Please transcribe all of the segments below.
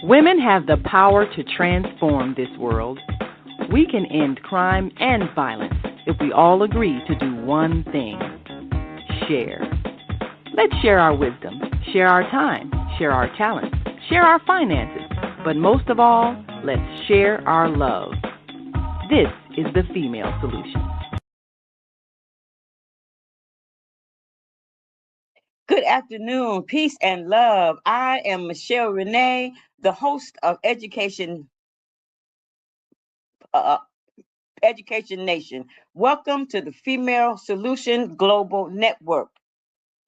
Women have the power to transform this world. We can end crime and violence if we all agree to do one thing: share. Let's share our wisdom, share our time, share our talents, share our finances, but most of all, let's share our love. This is the Female Solution. Good afternoon, peace and love. I am Michelle Renee, the host of Education Nation. Welcome to the Female Solution Global Network.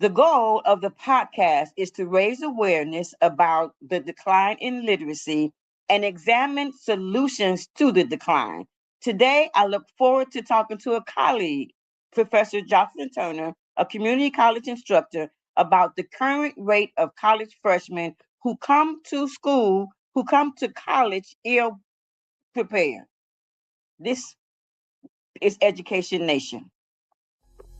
The goal of the podcast is to raise awareness about the decline in literacy and examine solutions to the decline. Today, I look forward to talking to a colleague, Professor Jocelyn Turner, a community college instructor, about the current rate of college freshmen who come to college ill prepared. This is Education Nation.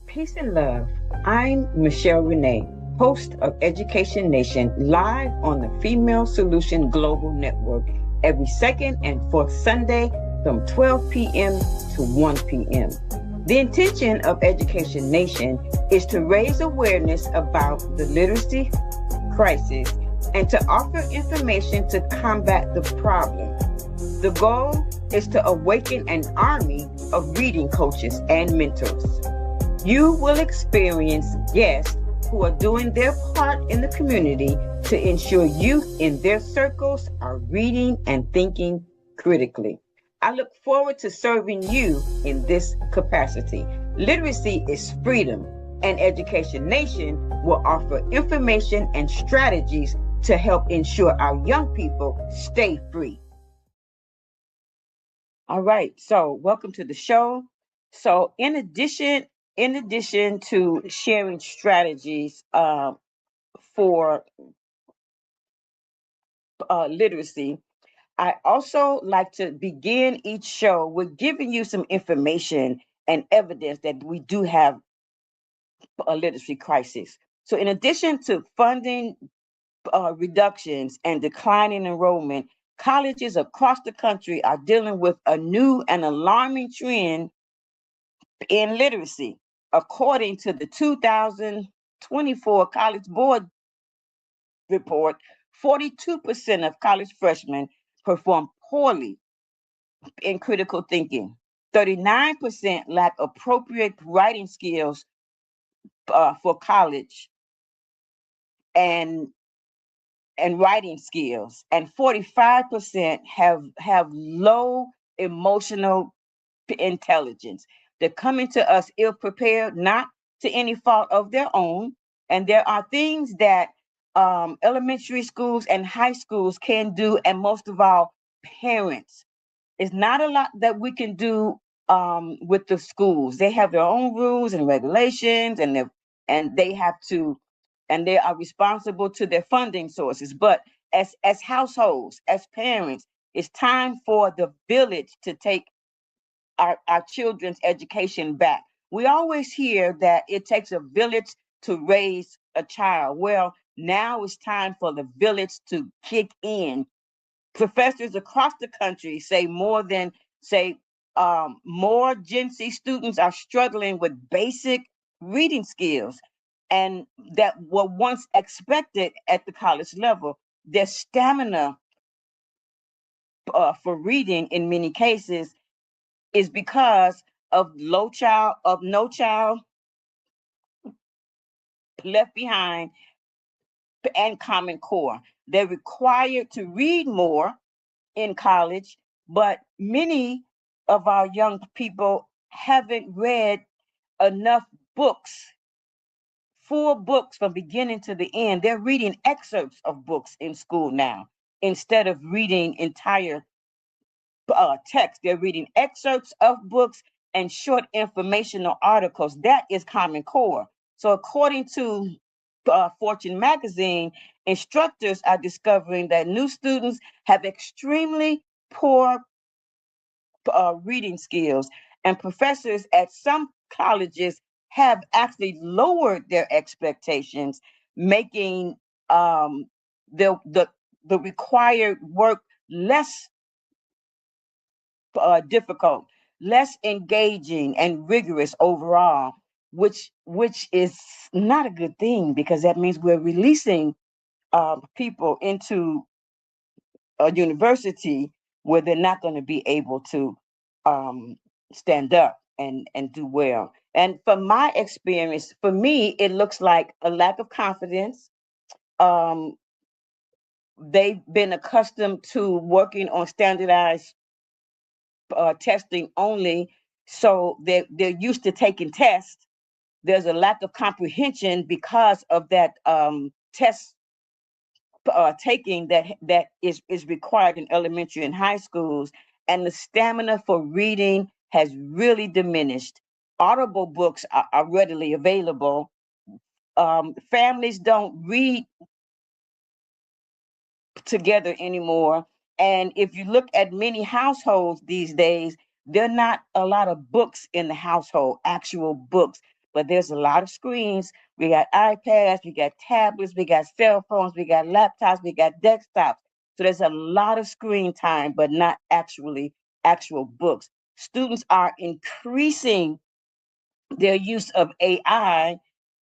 Peace and love. I'm Michelle Renee, host of Education Nation, live on the Female Solution Global Network every second and fourth Sunday from 12 p.m. to 1 p.m. The intention of Education Nation is to raise awareness about the literacy crisis and to offer information to combat the problem. The goal is to awaken an army of reading coaches and mentors. You will experience guests who are doing their part in the community to ensure youth in their circles are reading and thinking critically. I look forward to serving you in this capacity. Literacy is freedom, and Education Nation will offer information and strategies to help ensure our young people stay free. All right, so welcome to the show. So in addition to sharing strategies for literacy, I also like to begin each show with giving you some information and evidence that we do have a literacy crisis. So in addition to funding reductions and declining enrollment, colleges across the country are dealing with a new and alarming trend in literacy. According to the 2024 College Board report, 42% of college freshmen perform poorly in critical thinking. 39% lack appropriate writing skills for college and writing skills, and 45% have low emotional intelligence. They're coming to us ill prepared, not to any fault of their own. And there are things that elementary schools and high schools can do, and most of all, parents. It's not a lot that we can do with the schools. They have their own rules and regulations, and they have to, and they are responsible to their funding sources. But as households, as parents, it's time for the village to take our children's education back. We always hear that it takes a village to raise a child. Well, now it's time for the village to kick in. Professors across the country say more Gen Z students are struggling with basic reading skills, and that were once expected at the college level. Their stamina for reading in many cases is because of no child left behind and Common Core. They're required to read more in college, but many of our young people haven't read enough books, full books from beginning to the end. They're reading excerpts of books in school now instead of reading entire text. They're reading excerpts of books and short informational articles. That is Common Core. So according to Fortune magazine, instructors are discovering that new students have extremely poor reading skills, and professors at some colleges have actually lowered their expectations, making um, the required work less difficult, less engaging and rigorous overall, which is not a good thing, because that means we're releasing people into a university where they're not going to be able to um, stand up and do well. And from my experience, for me, it looks like a lack of confidence. Um, they've been accustomed to working on standardized testing only, so they're used to taking tests. There's a lack of comprehension because of that test taking that is required in elementary and high schools, and the stamina for reading has really diminished. Audible books are readily available. Families don't read together anymore. And if you look at many households these days, there are not a lot of books in the household, actual books, but there's a lot of screens. We got iPads, we got tablets, we got cell phones, we got laptops, we got desktops. So there's a lot of screen time, but not actually actual books. Students are increasing their use of AI,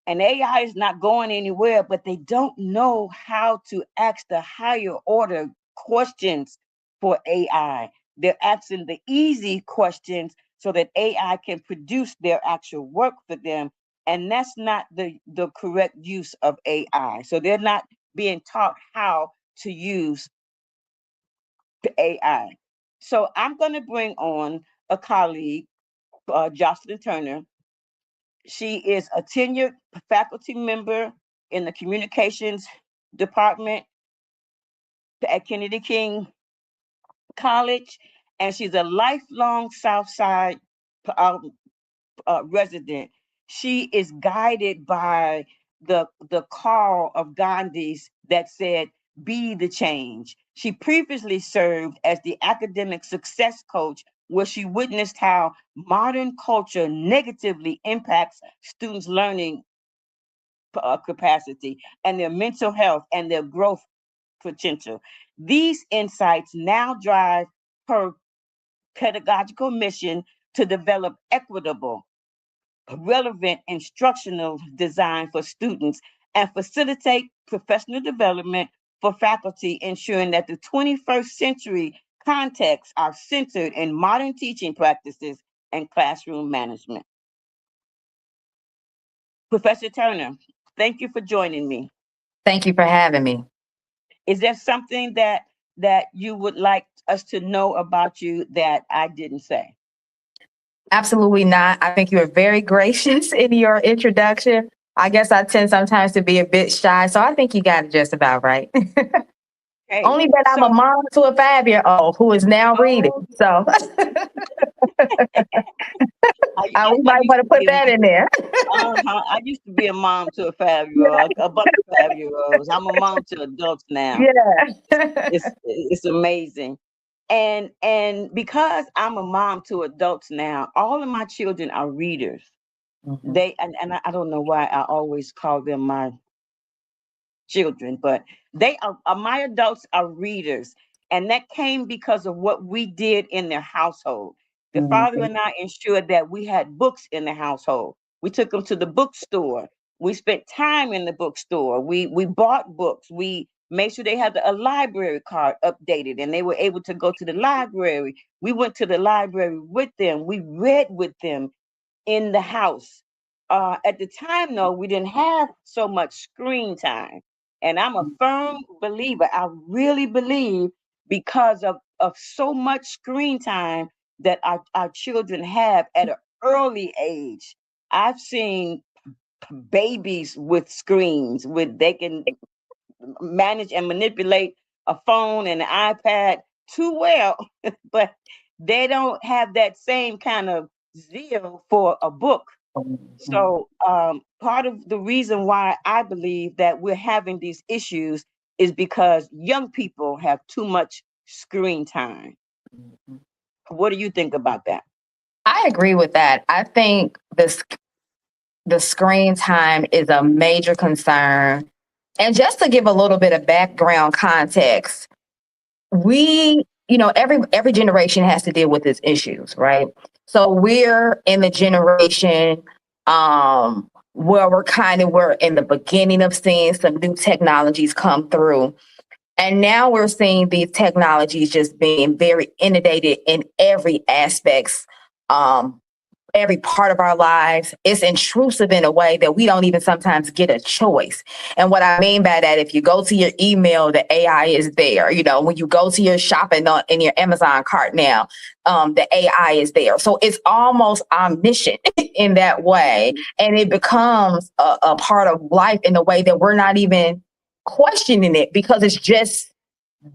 and AI is not going anywhere, but they don't know how to ask the higher order questions for AI. They're asking the easy questions so that AI can produce their actual work for them. And that's not the correct use of AI. So they're not being taught how to use the AI. So I'm going to bring on a colleague, Jocelyn Turner. She is a tenured faculty member in the communications department at Kennedy King College, and she's a lifelong Southside um, resident. She is guided by the call of Gandhi's that said, "Be the change." She previously served as the academic success coach, where she witnessed how modern culture negatively impacts students' learning capacity and their mental health and their growth potential. These insights now drive her pedagogical mission to develop equitable, relevant instructional design for students and facilitate professional development for faculty, ensuring that the 21st century contexts are centered in modern teaching practices and classroom management. Professor Turner, thank you for joining me. Thank you for having me. Is there something that you would like us to know about you that I didn't say? Absolutely not. I think you were very gracious in your introduction. I guess I tend sometimes to be a bit shy, so I think you got it just about right. Okay, Only that I'm a so mom to a 5-year-old who is now reading. oh, So we I might used want to to put be a that in there. I used to be a mom to a 5-year-old, a bunch of 5-year-olds. I'm a mom to adults now. Yeah. It's amazing. And because I'm a mom to adults now, all of my children are readers. Mhm. And I don't know why I always call them my children, but they are my adults are readers. And that came because of what we did in their household. The father Mhm. and I ensured that we had books in the household. We took them to the bookstore. We spent time in the bookstore. We bought books. We made sure they had a library card updated and they were able to go to the library. We went to the library with them. We read with them in the house. At the time, though, we didn't have so much screen time. And I'm a firm believer, I really believe, because of so much screen time that our children have at an early age. I've seen babies with screens, with they can manage and manipulate a phone and an iPad too well, but they don't have that same kind of zeal for a book. Mhm. So part of the reason why I believe that we're having these issues is because young people have too much screen time. Mhm. What do you think about that? I agree with that. I think the screen time is a major concern And just to give a little bit of background context, every generation has to deal with these issues, right? So we're in the generation where we're in the beginning of seeing some new technologies come through. And now we're seeing these technologies just being very inundated in every aspects, every part of our lives. It's intrusive in a way that we don't even sometimes get a choice. And what I mean by that, if you go to your email, the AI is there. When you go to your shopping in your Amazon cart now, the AI is there. So it's almost omniscient in that way. And it becomes a part of life in a way that we're not even questioning it, because it's just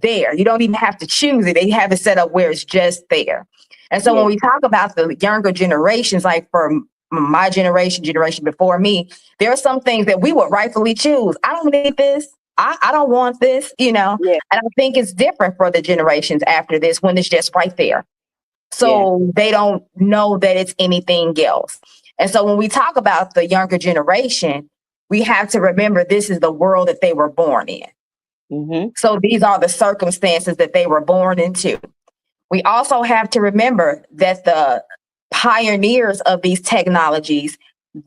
there. You don't even have to choose it. They have it set up where it's just there. And so when we talk about the younger generations, like for my generation before me, there are some things that we would rightfully choose. I don't need this. I don't want this, And I think it's different for the generations after this when it's just right there. So they don't know that it's anything else. And so when we talk about the younger generation, we have to remember this is the world that they were born in. Mm-hmm. So these are the circumstances that they were born into. We also have to remember that the pioneers of these technologies,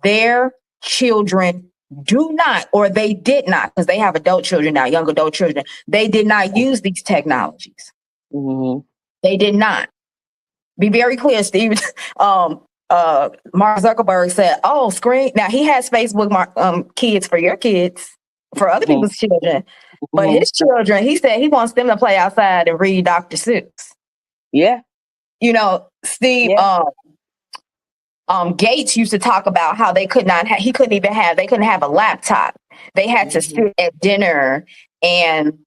their children do not, or they did not, because they have adult children now, young adult children, they did not use these technologies. Mm-hmm. They did not. Be very clear, Steve. Mark Zuckerberg said, "Oh, screen." Now he has Facebook kids for your kids, for other people's children, but his children, he said he wants them to play outside and read Dr. Seuss. Yeah. Steve, Gates used to talk about how they couldn't have a laptop. They had to sit at dinner and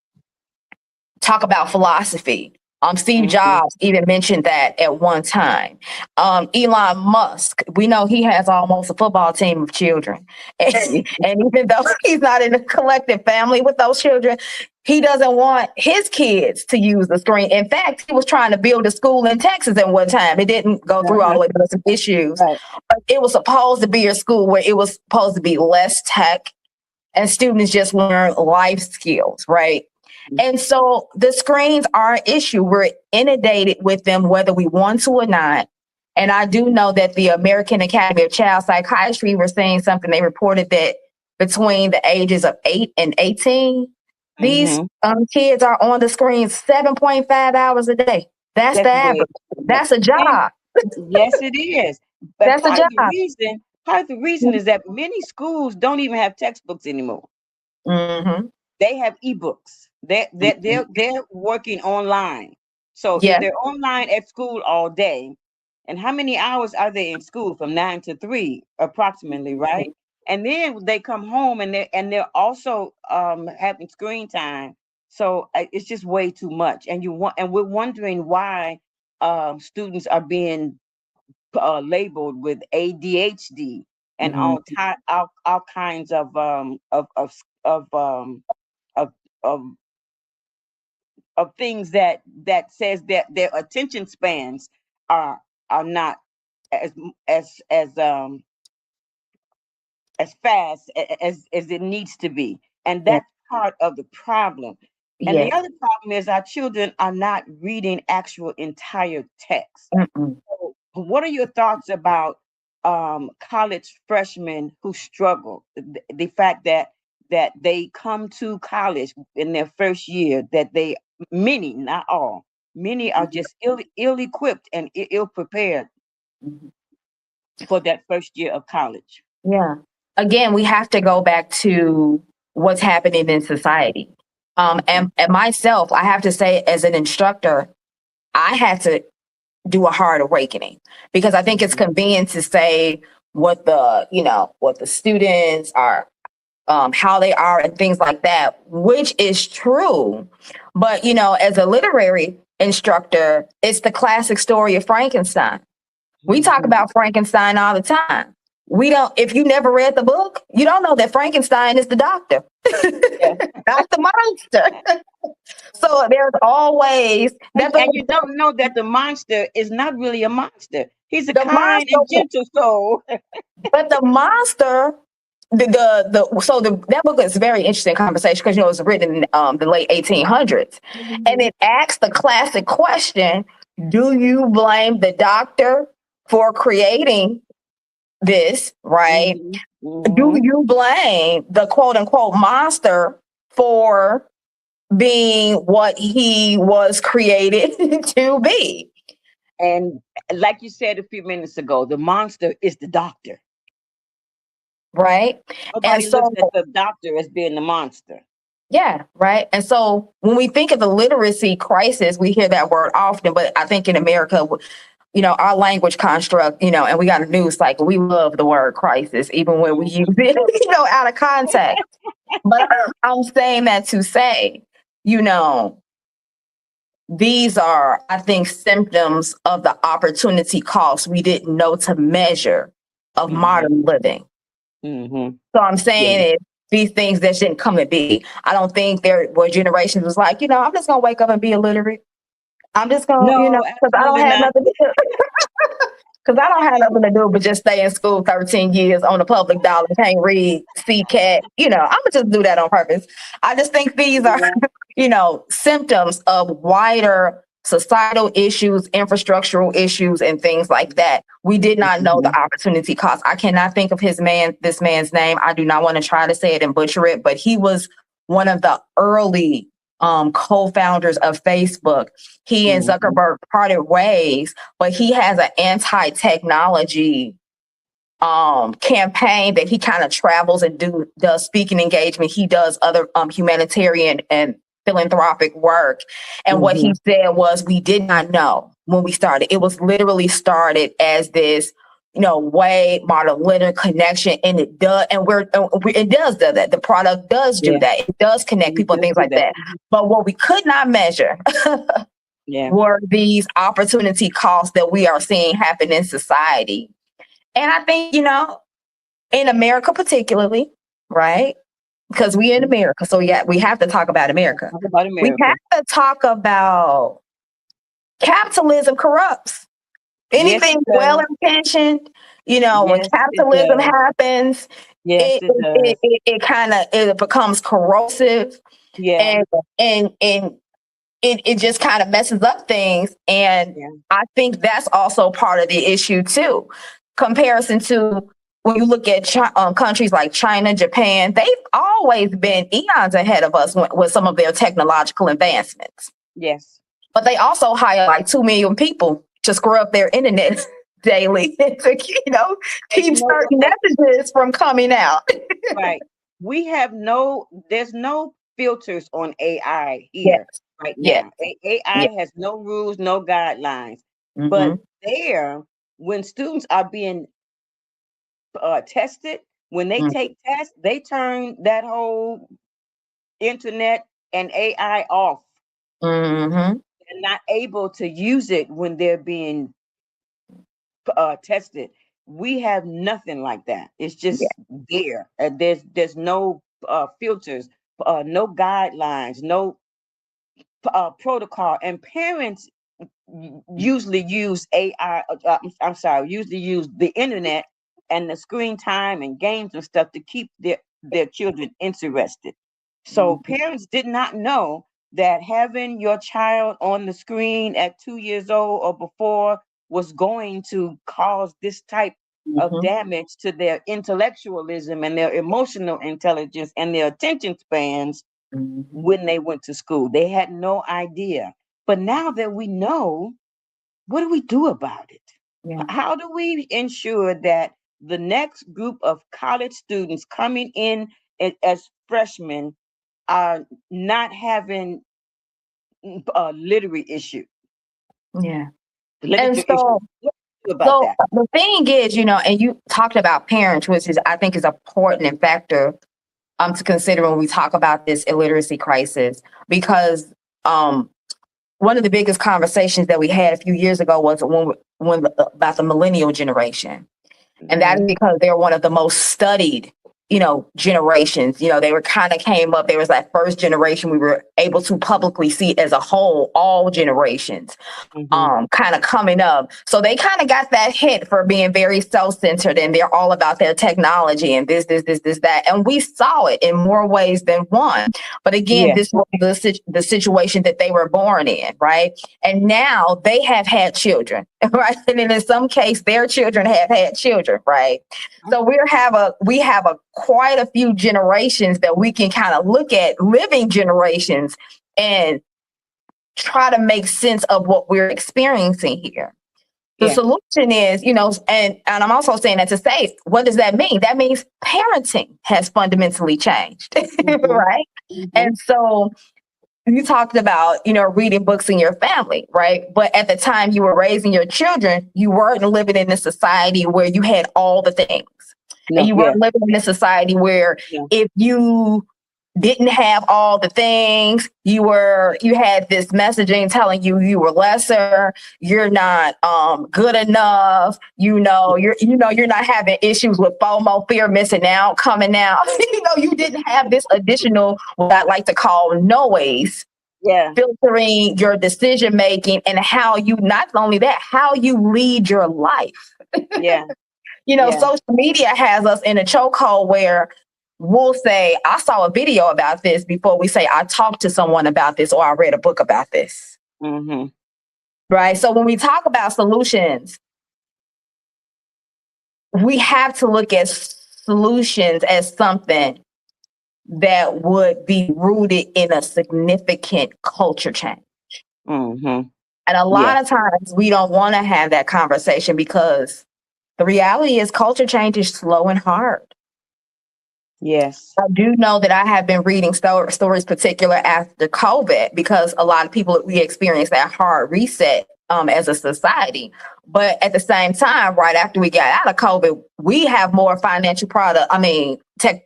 talk about philosophy. Steve Jobs even mentioned that at one time. Elon Musk, we know he has almost a football team of children. And even though he's not in a collective family with those children, he doesn't want his kids to use the screen. In fact, he was trying to build a school in Texas at one time. It didn't go through all the way, there were some issues. Right. But it was supposed to be a school where it was supposed to be less tech and students just learn life skills, right? And so the screens are an issue. We're inundated with them, whether we want to or not. And I do know that the American Academy of Child Psychiatry were saying something. They reported that between the ages of 8 and 18, these kids are on the screen 7.5 hours a day. That's the average. That's a job. Yes, it is. But That's a job. Part of the reason is that many schools don't even have textbooks anymore. Mm-hmm. They have ebooks. They're working online. So if they're online at school all day, and how many hours are they in school? From 9 to 3, approximately, right? And then they come home and they're also having screen time. So it's just way too much. And we're wondering why students are being labeled with ADHD and all kinds of of of things that says that their attention spans are not as as as um as fast as it needs to be, and that's part of the problem. And the other problem is our children are not reading actual entire text. So what are your thoughts about college freshmen who struggle? The fact that they come to college in their first year, that many, not all, many are just ill equipped and ill prepared for that first year of college. Yeah. Again, we have to go back to what's happening in society. And myself, I have to say, as an instructor, I had to do a hard awakening, because I think it's convenient to say what the students are, how they are and things like that, which is true. But, as a literary instructor, it's the classic story of Frankenstein. We talk about Frankenstein all the time. If you never read the book, you don't know that Frankenstein is the doctor, not the monster. So there's always and you don't know that the monster is not really a monster. He's a kind and gentle soul. But the monster that book is a very interesting conversation because it was written in the late 1800s, and it asks the classic question: do you blame the doctor for creating this? Right? Do you blame the quote unquote monster for being what he was created to be? And like you said a few minutes ago, the monster is the doctor. Right. Nobody looks at the doctor as being the monster. Yeah, right. And so when we think of the literacy crisis, we hear that word often, but I think in America, our language construct, and we got a news cycle. We love the word crisis, even when we use it, out of context. But I'm saying that to say, these are, I think, symptoms of the opportunity cost we didn't know to measure of modern living. So I'm saying these things that shouldn't come to be. I don't think there were generations was like, I'm just gonna wake up and be illiterate. I'm just gonna, because I don't have nothing to do. Because I don't have nothing to do but just stay in school 13 years on a public dollar, can't read, see cat. I'm gonna just do that on purpose. I just think these are, symptoms of wider societal issues, infrastructural issues, and things like that. We did not know the opportunity cost. I cannot think of this man's name. I do not want to try to say it and butcher it, but he was one of the early co-founders of Facebook. He and Zuckerberg parted ways, but he has an anti-technology campaign that he kind of travels and does speaking engagement. He does other humanitarian and philanthropic work. And what he said was, we did not know when we started. It was literally started as this, way modern linear connection, and it does, it does do that. The product does do that. It does connect people and things like that. But what we could not measure were these opportunity costs that we are seeing happen in society. And I think, in America particularly, right? Because we in America. So we have to talk about America. We have to talk about capitalism corrupts. Anything well-intentioned, when capitalism happens, it kind of becomes corrosive. And it just kind of messes up things. And I think that's also part of the issue too. Comparison to when you look at countries like China, Japan, they've always been eons ahead of us with some of their technological advancements. Yes. But they also hire like 2 million people to screw up their internet daily to, keep certain messages from coming out. Right. There's no filters on AI here right now. AI has no rules, no guidelines. But when students are being tested, when they take tests, they turn that whole internet and AI off. They're not able to use it when they're being tested. We have nothing like that. It's just there. There's no filters, no guidelines, no protocol. And parents usually use AI. Usually use the internet and the screen time and games and stuff to keep their children interested. So parents did not know that having your child on the screen at 2 years old or before was going to cause this type of damage to their intellectualism and their emotional intelligence and their attention spans when they went to school. They had no idea. But now that we know, what do we do about it? How do we ensure that the next group of college students coming in as freshmen are not having a literary issue? And so the thing is, and you talked about parents, which is, I think, is important factor to consider when we talk about this illiteracy crisis, because one of the biggest conversations that we had a few years ago was when about the millennial generation. And that is because they're one of the most studied generations. They were kind of came up. There was that first generation we were able to publicly see as a whole, all generations kind of coming up. So they kind of got that hit for being very self-centered, and they're all about their technology and this, that. And we saw it in more ways than one. But again, this was the situation that they were born in, right? And now they have had children, right? And in some case, their children have had children, right? So we have a quite a few generations that we can kind of look at, living generations, and try to make sense of what we're experiencing here. The solution is, and I'm also saying that to say, what does that mean? That means parenting has fundamentally changed, right? And so you talked about, reading books in your family, right? But at the time you were raising your children, you weren't living in a society where you had all the things. And you weren't living in a society where if you didn't have all the things, you had this messaging telling you were lesser, you're not good enough, you're not having issues with FOMO, fear of missing out, coming out. You didn't have this additional, what I like to call noise, filtering your decision making, and how you, not only that, how you lead your life. Social media has us in a chokehold where we'll say, I saw a video about this before we say, I talked to someone about this, or I read a book about this. Right? So when we talk about solutions, we have to look at solutions as something that would be rooted in a significant culture change. And a lot of times we don't want to have that conversation because the reality is culture change is slow and hard. Yes. I do know that I have been reading stories, particular after COVID, because a lot of people, we experience that hard reset as a society. But at the same time, right after we got out of COVID, we have more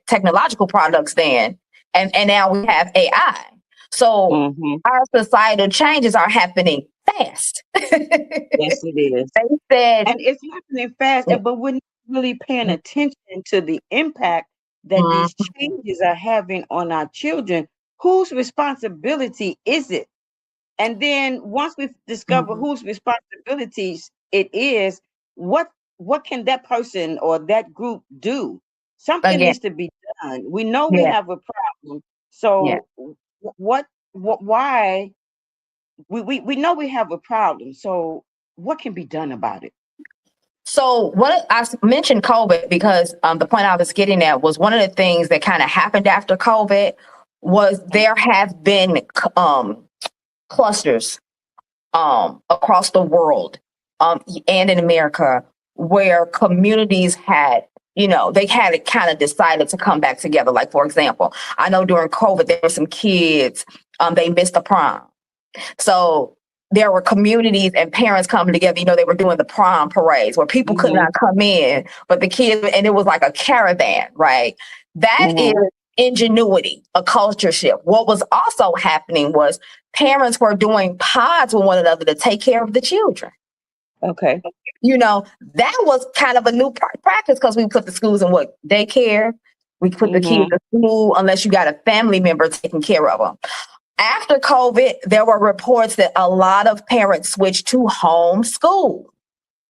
technological products then. And now we have AI. So our societal changes are happening fast. Yes, it is. They said, and it's happening fast, but we're not really paying attention to the impact that these changes are having on our children. Whose responsibility is it? And then once we discover whose responsibilities it is, what can that person or that group do? Something needs to be done. We know we have a problem. So why we know we have a problem. So what can be done about it? So what I mentioned COVID because the point I was getting at was one of the things that kind of happened after COVID was there have been clusters across the world and in America where communities had, they had kind of decided to come back together. Like, for example, I know during COVID, there were some kids, they missed the prom. So there were communities and parents coming together. They were doing the prom parades where people could not come in, but the kids, and it was like a caravan, right? That is ingenuity, a culture shift. What was also happening was parents were doing pods with one another to take care of the children. Okay. That was kind of a new practice because we put the schools in daycare. We put the kids in school unless you got a family member taking care of them. After COVID, there were reports that a lot of parents switched to homeschool.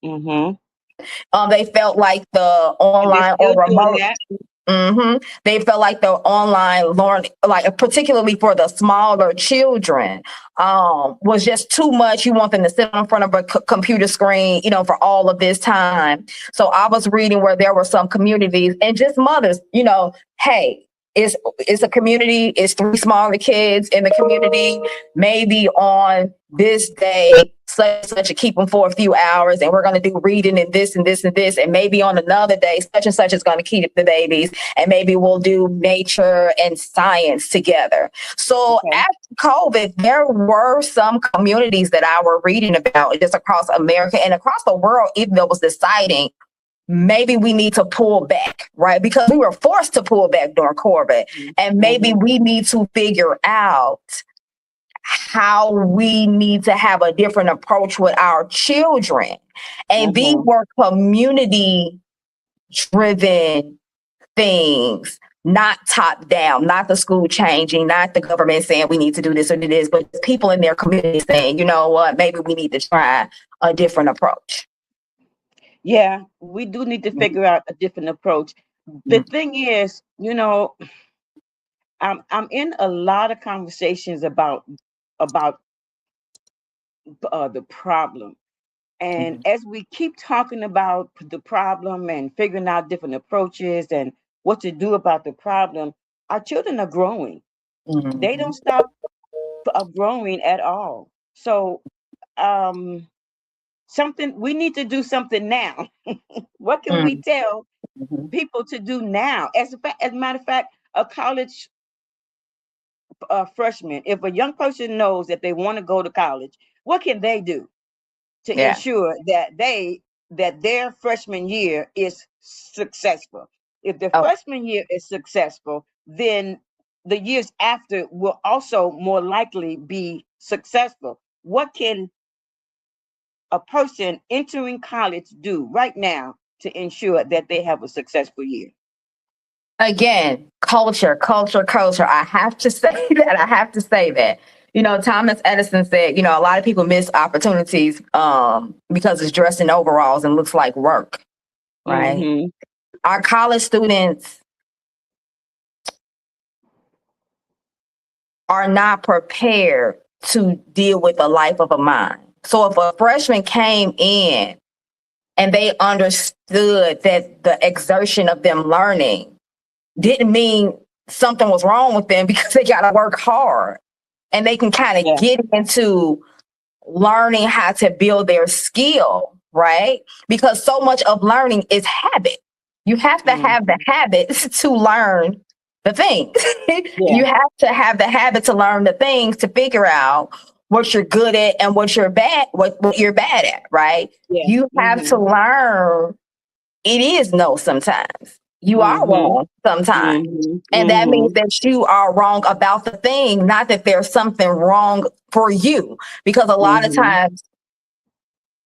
They felt like the online or remote. They felt like the online learning, like particularly for the smaller children, was just too much. You want them to sit in front of a computer screen, for all of this time. So I was reading where there were some communities and just mothers, hey, it's a community. It's 3 smaller kids in the community. Maybe on this day, such and keep them for a few hours, and we're going to do reading and this and this and this. And maybe on another day, such and such is going to keep the babies, and maybe we'll do nature and science together. So after COVID, there were some communities that I were reading about just across America and across the world, even though it was deciding maybe we need to pull back, right? Because we were forced to pull back during COVID. And maybe we need to figure out how we need to have a different approach with our children. And these were community-driven things, not top down, not the school changing, not the government saying we need to do this or do this, but people in their community saying, you know what, maybe we need to try a different approach. Yeah, we do need to figure out a different approach. The thing is, I'm in a lot of conversations about the problem. And as we keep talking about the problem and figuring out different approaches and what to do about the problem, our children are growing. They don't stop growing at all. So, um, something we need to do something now. What can we tell people to do now? As a matter of fact, a college freshman, if a young person knows that they want to go to college, what can they do to Yeah. ensure that their freshman year is successful? If the Oh, freshman year is successful, then the years after will also more likely be successful. What can a person entering college do right now to ensure that they have a successful year? again, culture. I have to say that. Thomas Edison said, a lot of people miss opportunities because it's dressed in overalls and looks like work, right? Mm-hmm. Our college students are not prepared to deal with the life of a mind. So if a freshman came in and they understood that the exertion of them learning didn't mean something was wrong with them because they got to work hard, and they can kind of get into learning how to build their skill, right? Because so much of learning is habit. You have to have the habits to learn the things. You have to have the habit to learn the things to figure out what you're good at and what you're bad at, right? You have to learn it is no sometimes. You are wrong sometimes. And that means that you are wrong about the thing, not that there's something wrong for you. Because a lot of times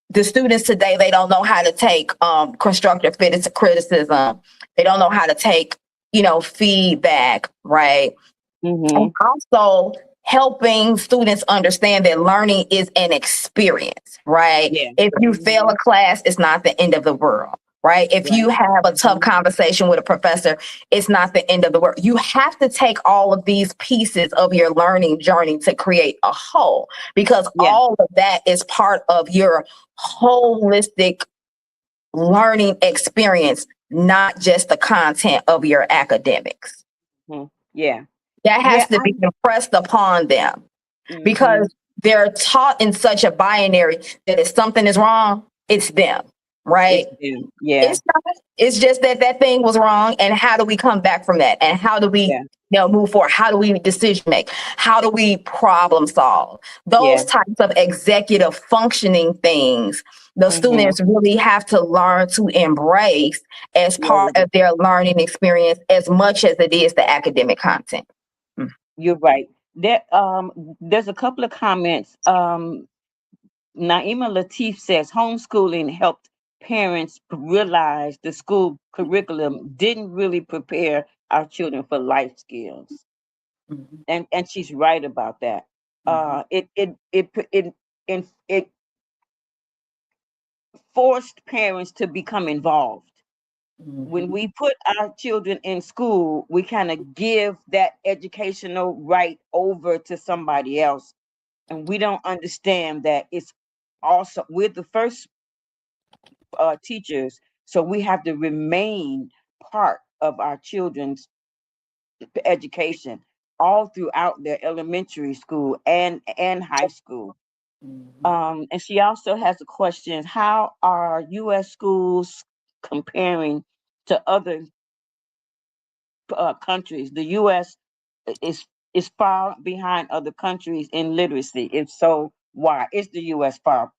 the students today, they don't know how to take constructive criticism. They don't know how to take, feedback, right? And also helping students understand that learning is an experience, right? If you fail a class, it's not the end of the world, right? If you have a tough conversation with a professor, it's not the end of the world. You have to take all of these pieces of your learning journey to create a whole, because all of that is part of your holistic learning experience, not just the content of your academics. That has to be impressed upon them, because they're taught in such a binary that if something is wrong, it's them, right? It's not. It's just that thing was wrong, and how do we come back from that? And how do we move forward? How do we decision make? How do we problem solve? Those types of executive functioning things, the students really have to learn to embrace as part of their learning experience as much as it is the academic content. You're right. There's a couple of comments. Naima Latif says homeschooling helped parents realize the school curriculum didn't really prepare our children for life skills, and she's right about that. It forced parents to become involved. When we put our children in school, we kind of give that educational right over to somebody else. And we don't understand that it's also, we're the first teachers. So we have to remain part of our children's education all throughout their elementary school and high school. And she also has a question: how are U.S. schools comparing to other countries? The U.S. is far behind other countries in literacy. If so, why is the U.S. far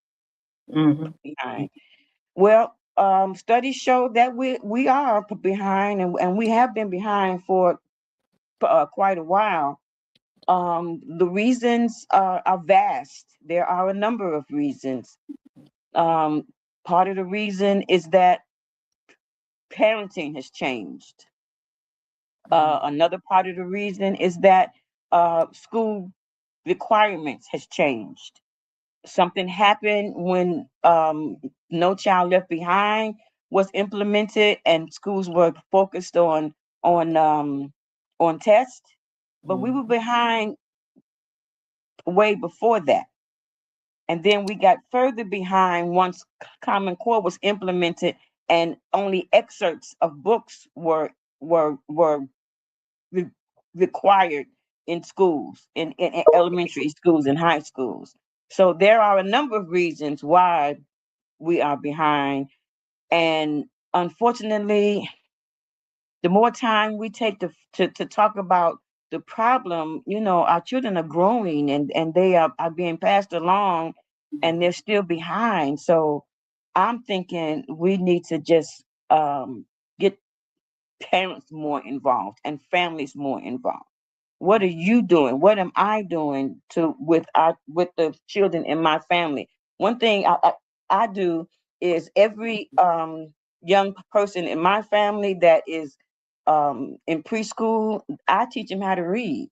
behind? Well, studies show that we are behind, and we have been behind for quite a while. The reasons are vast. There are a number of reasons. Part of the reason is that parenting has changed. Another part of the reason is that school requirements has changed. Something happened when No Child Left Behind was implemented, and schools were focused on on tests, but we were behind way before that. And then we got further behind once Common Core was implemented, and only excerpts of books were re- required in schools, in elementary schools and high schools. So there are a number of reasons why we are behind. And unfortunately, the more time we take to talk about the problem, our children are growing, and they are being passed along, and they're still behind. So I'm thinking we need to just get parents more involved and families more involved. What are you doing? What am I doing with the children in my family? One thing I do is every young person in my family that is in preschool, I teach them how to read.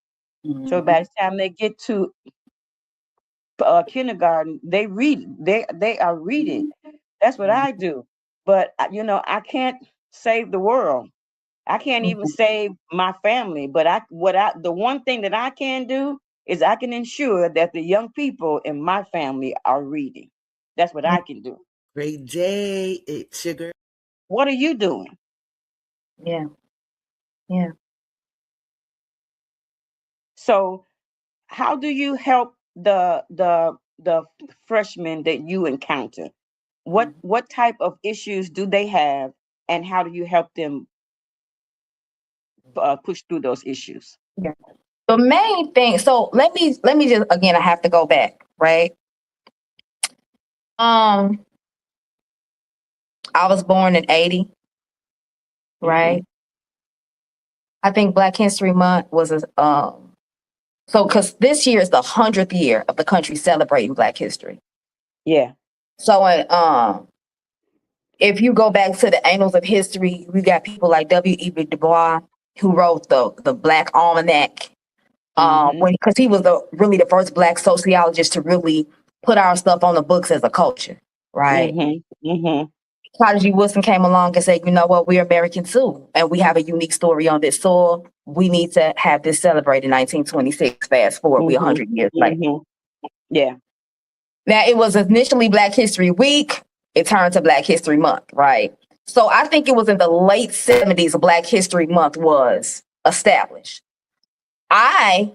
So by the time they get to kindergarten, they are reading. That's what I do. But I can't save the world. I can't even save my family, but the one thing that I can do is I can ensure that the young people in my family are reading. That's what I can do. Great day, Sugar. What are you doing? Yeah. Yeah. So how do you help the freshmen that you encounter? What type of issues do they have, and how do you help them push through those issues? Yeah. The main thing, so let me just, again, I have to go back, right? I was born in 80, right? I think Black History Month was so because this year is the 100th year of the country celebrating Black history. Yeah. So if you go back to the annals of history, we got people like W.E.B. Du Bois, who wrote the Black Almanac, because he was really the first Black sociologist to really put our stuff on the books as a culture, right? Carter G. Woodson came along and said, you know what, we're American too, and we have a unique story on this soil. We need to have this celebrated in 1926. Fast forward, we're 100 years later. Yeah. Now, it was initially Black History Week. It turned to Black History Month, right? So I think it was in the late 70s Black History Month was established.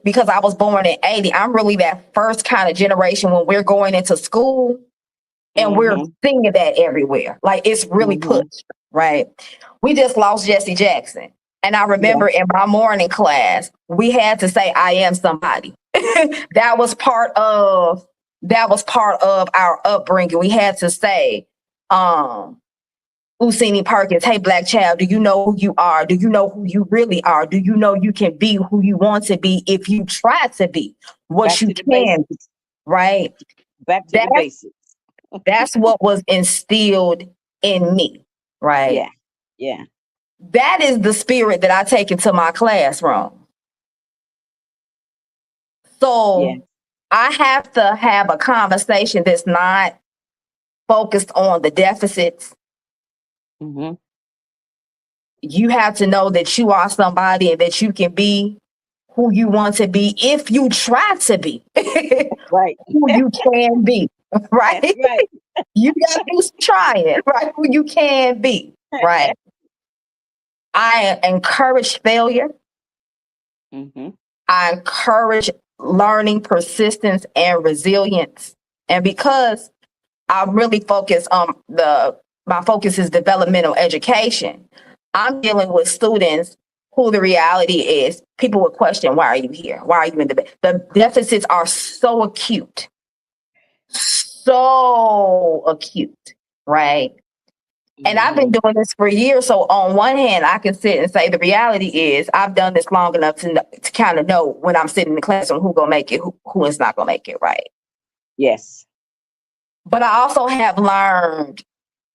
Because I was born in 80, I'm really that first kind of generation when we're going into school and we're singing that everywhere. Like, it's really pushed, right? We just lost Jesse Jackson. And I remember in my morning class, we had to say, I am somebody. That was part of our upbringing. We had to say, Usini Perkins, hey, Black child, do you know who you are? Do you know who you really are? Do you know you can be who you want to be if you try to be what you can be, right? Back to the basics. That's what was instilled in me, right? Yeah. Yeah. That is the spirit that I take into my classroom. So I have to have a conversation that's not focused on the deficits. You have to know that you are somebody and that you can be who you want to be if you try to be. Right. Who you can be, right? That's right. You got to do some trying, right? Who you can be, right? I encourage failure. I encourage learning, persistence, and resilience. And because I really focus on my focus is developmental education, I'm dealing with students who the reality is people would question, why are you here? Why are you in the deficits are so acute, right? And I've been doing this for years. So on one hand, I can sit and say the reality is I've done this long enough to kind of know when I'm sitting in the classroom who gonna make it, who is not gonna make it, right? Yes. But I also have learned,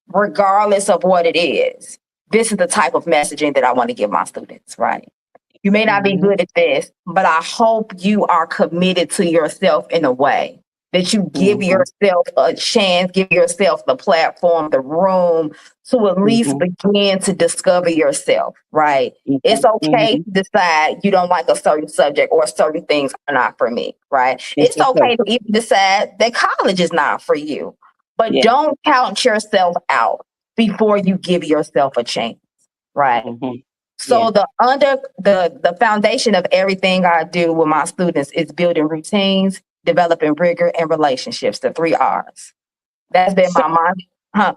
regardless of what it is, this is the type of messaging that I want to give my students, right? You may not be Mm-hmm. good at this, but I hope you are committed to yourself in a way that you give Mm-hmm. yourself a chance, give yourself the platform, the room to at least Mm-hmm. begin to discover yourself, right? It's Mm-hmm. okay Mm-hmm. to decide you don't like a certain subject or certain things are not for me, right? It's It's okay. okay to even decide that college is not for you, but Yeah. don't count yourself out before you give yourself a chance, right? Mm-hmm. Yeah. So the foundation of everything I do with my students is building routines, developing rigor, and relationships. The 3 R's. That's been So, my mind. Huh.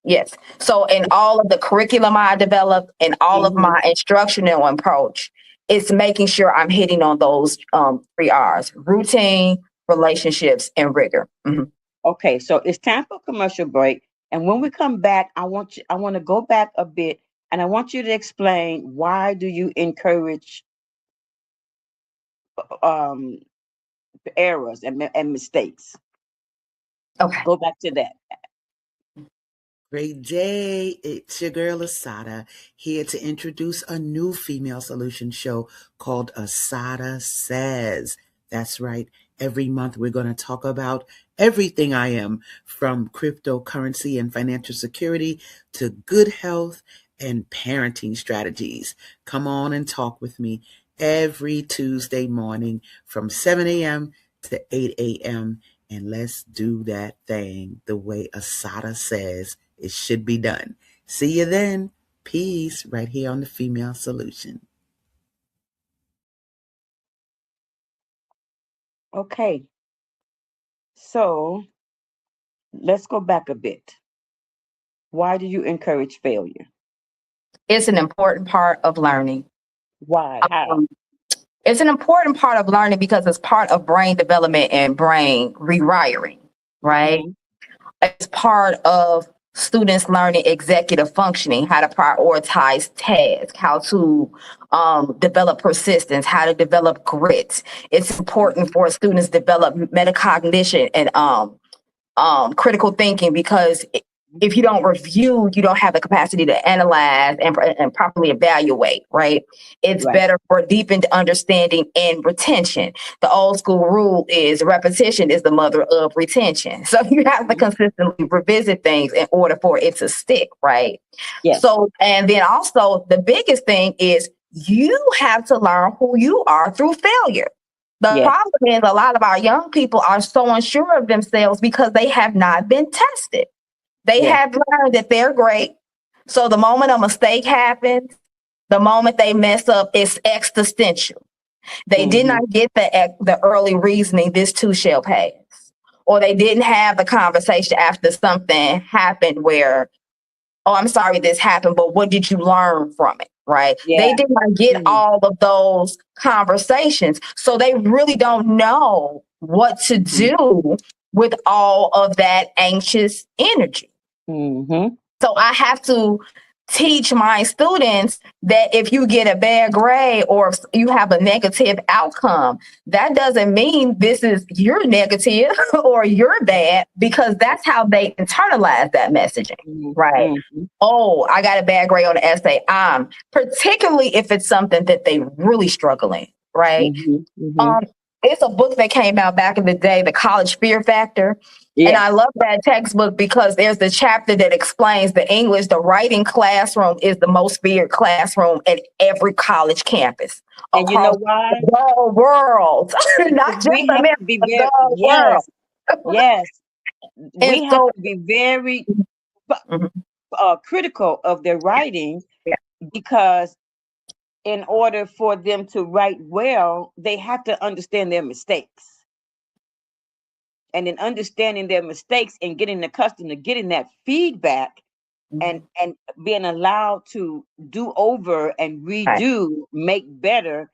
Yes. So in all of the curriculum I develop and all of mm-hmm. my instructional approach, it's making sure I'm hitting on those 3 R's: routine, relationships, and rigor. Mhm. Okay, so it's time for a commercial break. And when we come back, I want to go back a bit and I want you to explain why do you encourage um errors and mistakes. Okay. Go back to that. Great day. It's your girl Asada here to introduce a new female solution show called Asada Says. That's right. Every month we're going to talk about everything I am, from cryptocurrency and financial security to good health and parenting strategies. Come on and talk with me every Tuesday morning from 7 a.m. to 8 a.m. And let's do that thing the way Asada says it should be done. See you then. Peace, right here on the Female Solution. Okay. So let's go back a bit. Why do you encourage failure? It's an important part of learning. Why? How? Um, it's an important part of learning because it's part of brain development and brain rewiring, right? Mm-hmm. It's part of students learning executive functioning, how to prioritize tasks, how to develop persistence, how to develop grit. It's important for students to develop metacognition and critical thinking, because if you don't review, you don't have the capacity to analyze and properly evaluate, right? It's Right. better for deepened understanding and retention. The old school rule is repetition is the mother of retention. So you have to consistently revisit things in order for it to stick, right? Yes. So, and then also the biggest thing is you have to learn who you are through failure. The Yes. problem is a lot of our young people are so unsure of themselves because they have not been tested. They Yes. have learned that they're great. So the moment a mistake happens, the moment they mess up, it's existential. They did Mm-hmm. not get the early reasoning, this too shall pass. Or they didn't have the conversation after something happened where, oh, I'm sorry this happened, but what did you learn from it? Right? Yeah. They did not get Mm-hmm. all of those conversations. So they really don't know what to do with all of that anxious energy. Mm-hmm. So I have to teach my students that if you get a bad grade or if you have a negative outcome, that doesn't mean this is you're negative or you're bad, because that's how they internalize that messaging, right? Mm-hmm. Oh, I got a bad grade on the essay. Particularly if it's something that they really struggle in, right? Mm-hmm. It's a book that came out back in the day, The College Fear Factor. Yes. And I love that textbook because there's the chapter that explains the English, the writing classroom is the most feared classroom at every college campus And you know across why? the whole world, not just We have America, to be but very, the world. yes. And We have so, to be very Mhm. critical of their writing, Yeah. because in order for them to write well, they have to understand their mistakes. And in understanding their mistakes and getting accustomed to getting that feedback and being allowed to do over and Right. redo, make better,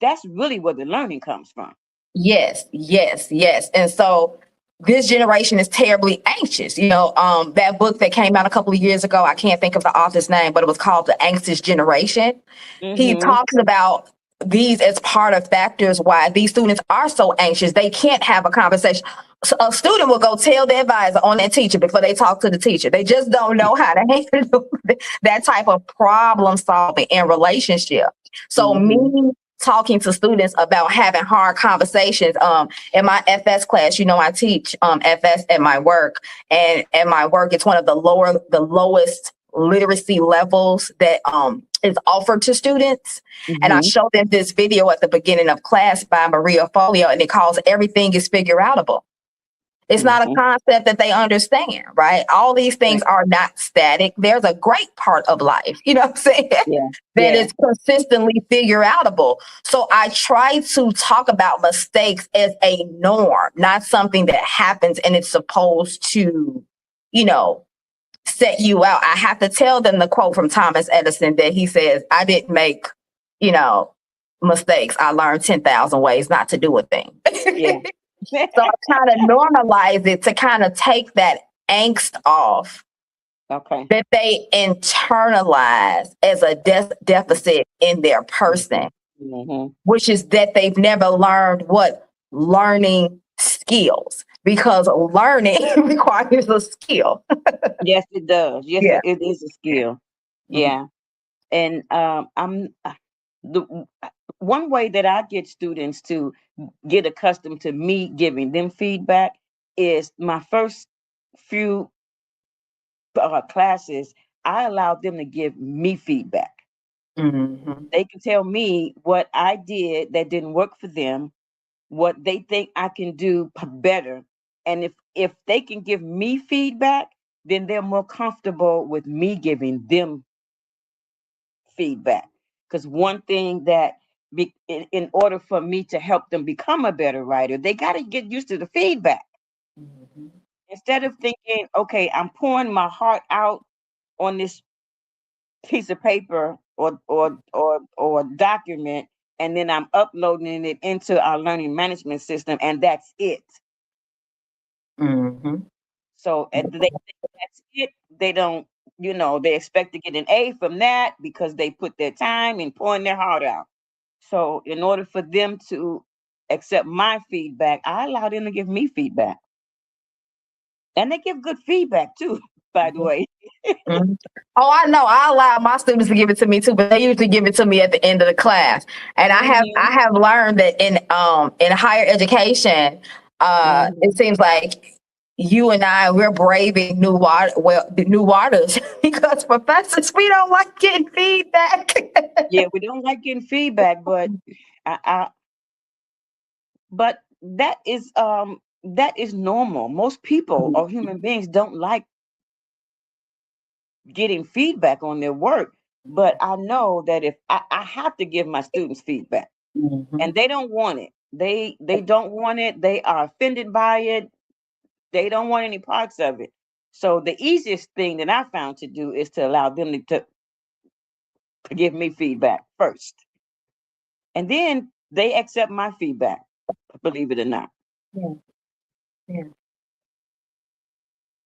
that's really where the learning comes from. Yes, yes, yes. And so this generation is terribly anxious. That book that came out a couple of years ago, I can't think of the author's name, but it was called The Anxious Generation. He Mm-hmm. talks about these as part of factors why these students are so anxious. They can't have a conversation. So a student will go tell the advisor on their teacher before they talk to the teacher. They just don't know how to handle that type of problem solving in relationship. So me talking to students about having hard conversations. In my FS class, I teach FS at my work, and at my work, it's one of the lowest literacy levels that is offered to students. And I showed them this video at the beginning of class by Maria Folio, and it calls "Everything is Figure Outable." It's not a concept that they understand, right? All these things are not static. There's a great part of life, you know what I'm saying? Yeah. That is consistently figure outable. So I try to talk about mistakes as a norm, not something that happens and it's supposed to, set you out. I have to tell them the quote from Thomas Edison that he says, "I didn't make, mistakes. I learned 10,000 ways not to do a thing." Yeah. So I kind of normalize it to kind of take that angst off. Okay. That they internalize as a deficit in their person, which is that they've never learned learning skills, because learning requires a skill. Yes, it does. Yes, Yeah. it is a skill. Yeah. And the one way that I get students to get accustomed to me giving them feedback is my first few classes, I allow them to give me feedback. They can tell me what I did that didn't work for them, what they think I can do better. And if they can give me feedback, then they're more comfortable with me giving them feedback. Because one thing that in order for me to help them become a better writer, they got to get used to the feedback. Instead of thinking, okay, I'm pouring my heart out on this piece of paper or document, and then I'm uploading it into our learning management system, and that's it. So they think that's it. They don't, they expect to get an A from that because they put their time and pouring their heart out. So in order for them to accept my feedback, I allow them to give me feedback. And they give good feedback too, by the way. Oh, I know. I allow my students to give it to me too, but they usually give it to me at the end of the class. And I have learned that in higher education, it seems like you and we're braving new waters because professors, we don't like getting feedback. Yeah, we don't like getting feedback, but but that is normal. Most people or human beings don't like getting feedback on their work. But I know that if I have to give my students feedback, and they don't want it, they don't want it. They are offended by it. They don't want any parts of it. So the easiest thing that I found to do is to allow them to give me feedback first, and then they accept my feedback. Believe it or not. Yeah.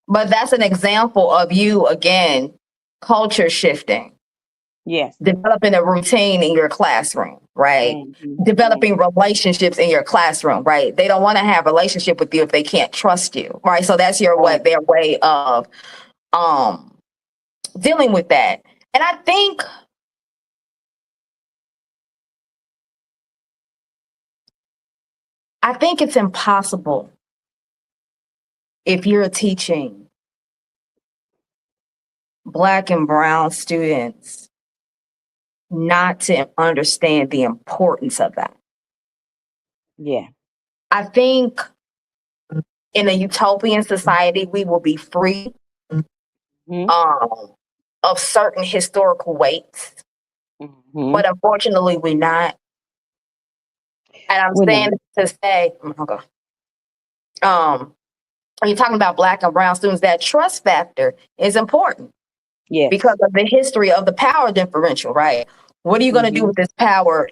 But that's an example of you, again, culture shifting. Yes. Developing a routine in your classroom, right? Developing relationships in your classroom, right? They don't want to have a relationship with you if they can't trust you, right? So that's their way of dealing with that. And I think it's impossible if you're teaching Black and brown students not to understand the importance of that. Yeah. I think in a utopian society, we will be free of certain historical weights, but unfortunately, we're not. And I'm saying to say, when you're talking about Black and brown students, that trust factor is important. Yes. Because of the history of the power differential, right? What are you going to do with this power,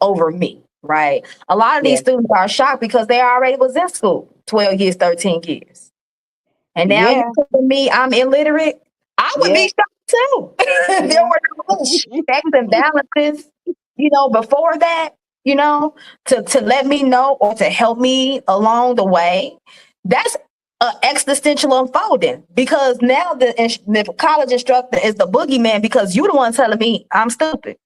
over me, right? A lot of these students are shocked because they already was in school 12 years, 13 years. And now you're telling me I'm illiterate? I would be shocked too. There were no checks and balances, before that, to let me know or to help me along the way. That's existential unfolding, because now the college instructor is the boogeyman because you're the one telling me I'm stupid.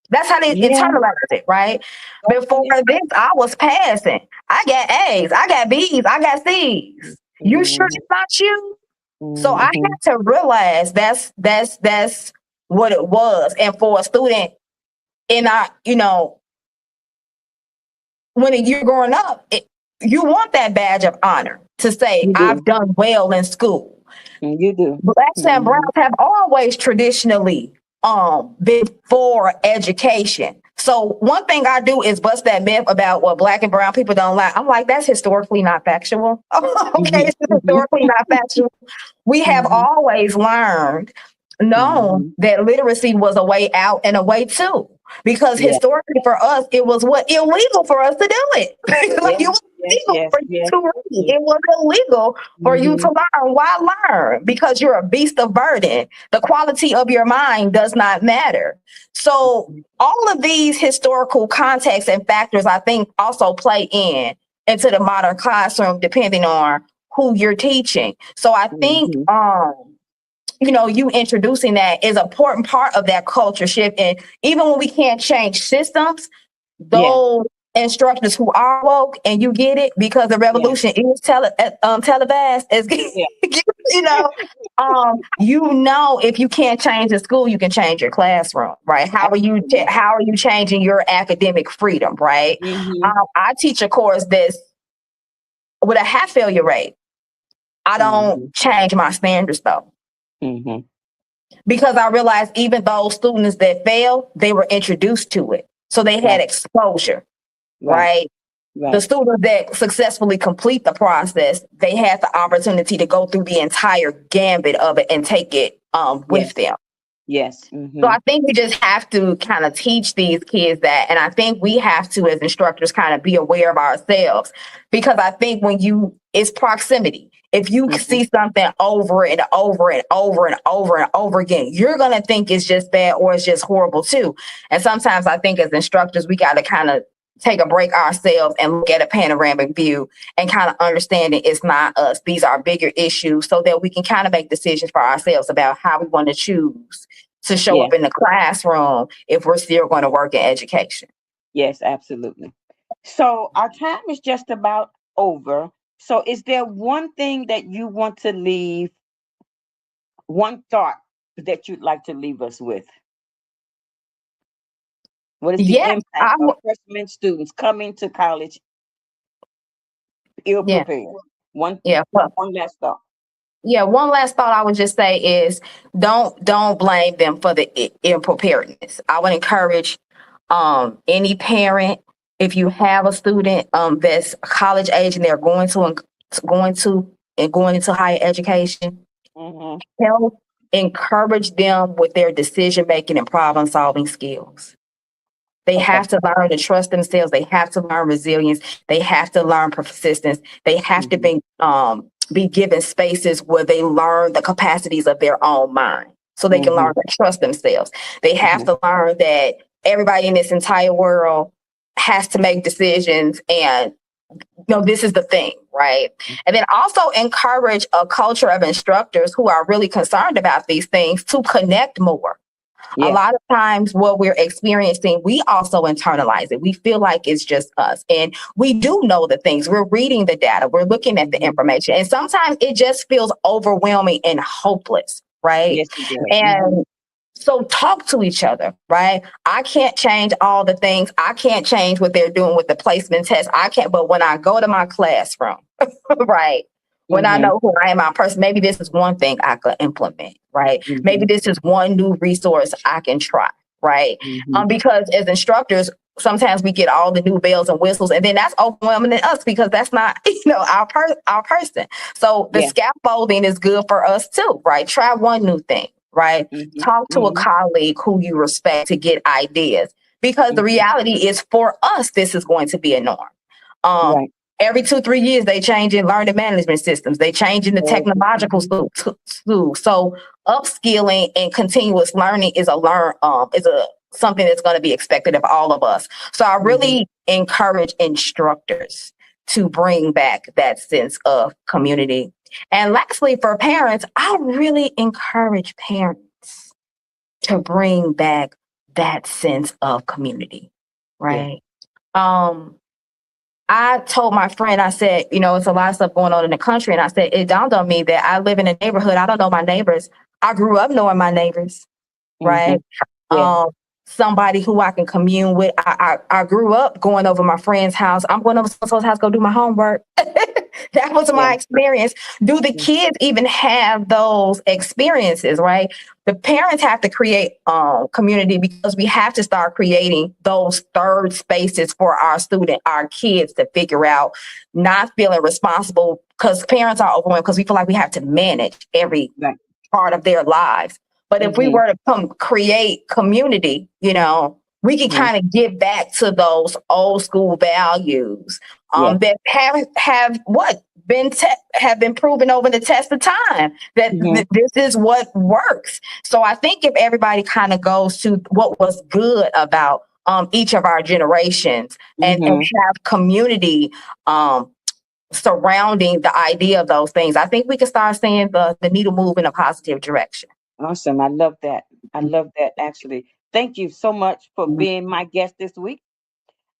That's how they Yeah. internalize it, right? Before this, I was passing. I got A's, I got B's, I got C's. You sure Mhm. it's not you? So I Mhm. had to realize that's what it was. And for a student in our, when you're growing up, you want that badge of honor to say, You I've do. done well in school. You do. Blacks and browns Mhm. have always traditionally been for education. So one thing I do is bust that myth about what black and brown people don't like. I'm like, that's historically not factual. Okay, Mhm. it's Mhm. historically not factual. We have Mhm. always known Mhm. that literacy was a way out and a way too. Because Yeah. historically for us, it was what illegal for us to do it. Like Yes. it was Yes. illegal Yes. for you Yes. to read. Yes. It was illegal for you to Mhm. learn. Why learn? Because you're a beast of burden. The quality of your mind does not matter. So all of these historical contexts and factors, I think, also play into the modern classroom, depending on who you're teaching. So I think Mhm. you introducing that is an important part of that culture shift. And even when we can't change systems, Yeah. those instructors who are woke and you get it because the Yeah. revolution is televised as Yeah. you know if you can't change the school, you can change your classroom, right? Absolutely. How are you changing your academic freedom, right? Mhm. I teach a course that's with a half failure rate. I don't Mhm. change my standards though, Mhm. because I realized even those students that fail, they were introduced to it. So they had Right. exposure, Right. right? The Right. students that successfully complete the process, they had the opportunity to go through the entire gambit of it and take it with Yes. them. Yes. So I Mhm. think we just have to kind of teach these kids that. And I think we have to, as instructors, kind of be aware of ourselves, because I think it's proximity. If you Mhm. see something over and over and over and over and over again, you're going to think it's just bad or it's just horrible too. And sometimes I think as instructors, we got to kind of take a break ourselves and look at a panoramic view and kind of understanding it's not us. These are bigger issues, so that we can kind of make decisions for ourselves about how we want to choose to show Yeah. up in the classroom if we're still going to work in education. Yes. Absolutely. So our time is just about over. So is there one thing that you want to leave, one thought that you'd like to leave us with? What is the Yeah, impact of freshman students coming to college ill yeah, prepared? One yeah. Well, one last thought. yeah. One last thought I would just say is don't blame them for the unpreparedness. I would encourage any parent, if you have a student that's college age and they're going into higher education, Mhm. help encourage them with their decision making and problem solving skills. They Okay. have to learn to trust themselves. They have to learn resilience. They have to learn persistence. They have to Mhm. be given spaces where they learn the capacities of their own mind, so they can learn Mhm. to trust themselves. They have Mhm. to learn that everybody in this entire world has to make decisions, and this is the thing, right? And then also encourage a culture of instructors who are really concerned about these things to connect more. A Yeah. lot of times what we're experiencing, we also internalize it. We feel like it's just us. And we do know the things. We're reading the data. We're looking at the Mhm. information. And sometimes it just feels overwhelming and hopeless, right? Yes, it does. Mhm. And so talk to each other, right? I can't change all the things. I can't change what they're doing with the placement test. I can't, but when I go to my classroom, right? When I Mhm. know who I am, my person, maybe this is one thing I could implement, right? Maybe Mhm. this is one new resource I can try, right? Mhm. Because as instructors, sometimes we get all the new bells and whistles, and then that's overwhelming to us because that's not, our person. So the Yeah. scaffolding is good for us too, right? Try one new thing, right? Mhm. Talk to a Mhm. colleague who you respect to get ideas, because the Mhm. reality is for us, this is going to be a norm. Um, Right. every 2-3 years, they change in learning management systems. They change in the technological Mhm. school. So upskilling and continuous learning is a something that's going to be expected of all of us. So I Mhm. really encourage instructors to bring back that sense of community. And lastly, for parents, I really encourage parents to bring back that sense of community, right? I told my friend, I said, it's a lot of stuff going on in the country. And I said, it dawned on me that I live in a neighborhood. I don't know my neighbors. I grew up knowing my neighbors, right? Yeah. Somebody who I can commune with. I grew up going over my friend's house. I'm going over someone's house, go do my homework. That was my experience. Do the kids even have those experiences, right? The parents have to create community, because we have to start creating those third spaces for our kids to figure out, not feeling responsible, because parents are overwhelmed because we feel like we have to manage every part of their lives. But if we were to create community, we can kind of get back to those old school values that have been proven over the test of time, that this is what works. So I think if everybody kind of goes to what was good about each of our generations and have community surrounding the idea of those things, I think we can start seeing the needle move in a positive direction. Awesome. I love that. I love that, actually. Thank you so much for being my guest this week.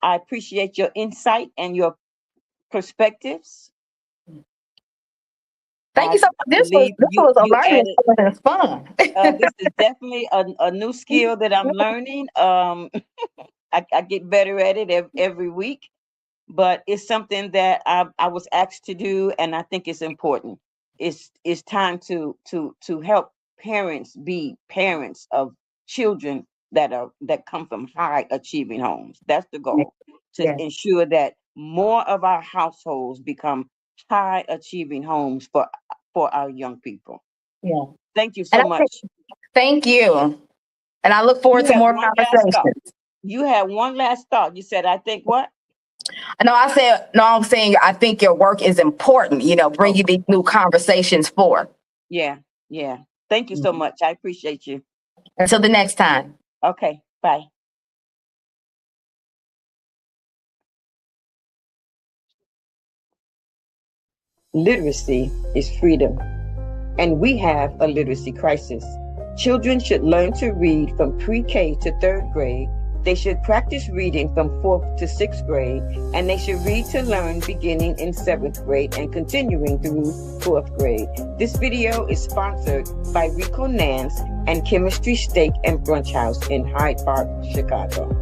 I appreciate your insight and your perspectives. Thank you so much. This was a learning experience. It's fun. This is definitely a new skill that I'm learning. I get better at it every week, but it's something that I was asked to do, and I think it's important. It's time to help parents be parents of children that come from high achieving homes. That's the goal, to ensure that more of our households become high achieving homes for our young people. Yeah. Thank you so much. Thank you. And I look forward to more conversations. You had one last thought. You said, I think what? I'm saying I think your work is important, bringing these new conversations forth. Yeah. Thank you so much. I appreciate you. Until the next time. Okay, bye. Literacy is freedom, and we have a literacy crisis. Children should learn to read from pre-K to 3rd grade. They should practice reading from 4th to 6th grade, and they should read to learn beginning in 7th grade and continuing through 4th grade. This video is sponsored by Rico Nance and Chemistry Steak and Brunch House in Hyde Park, Chicago.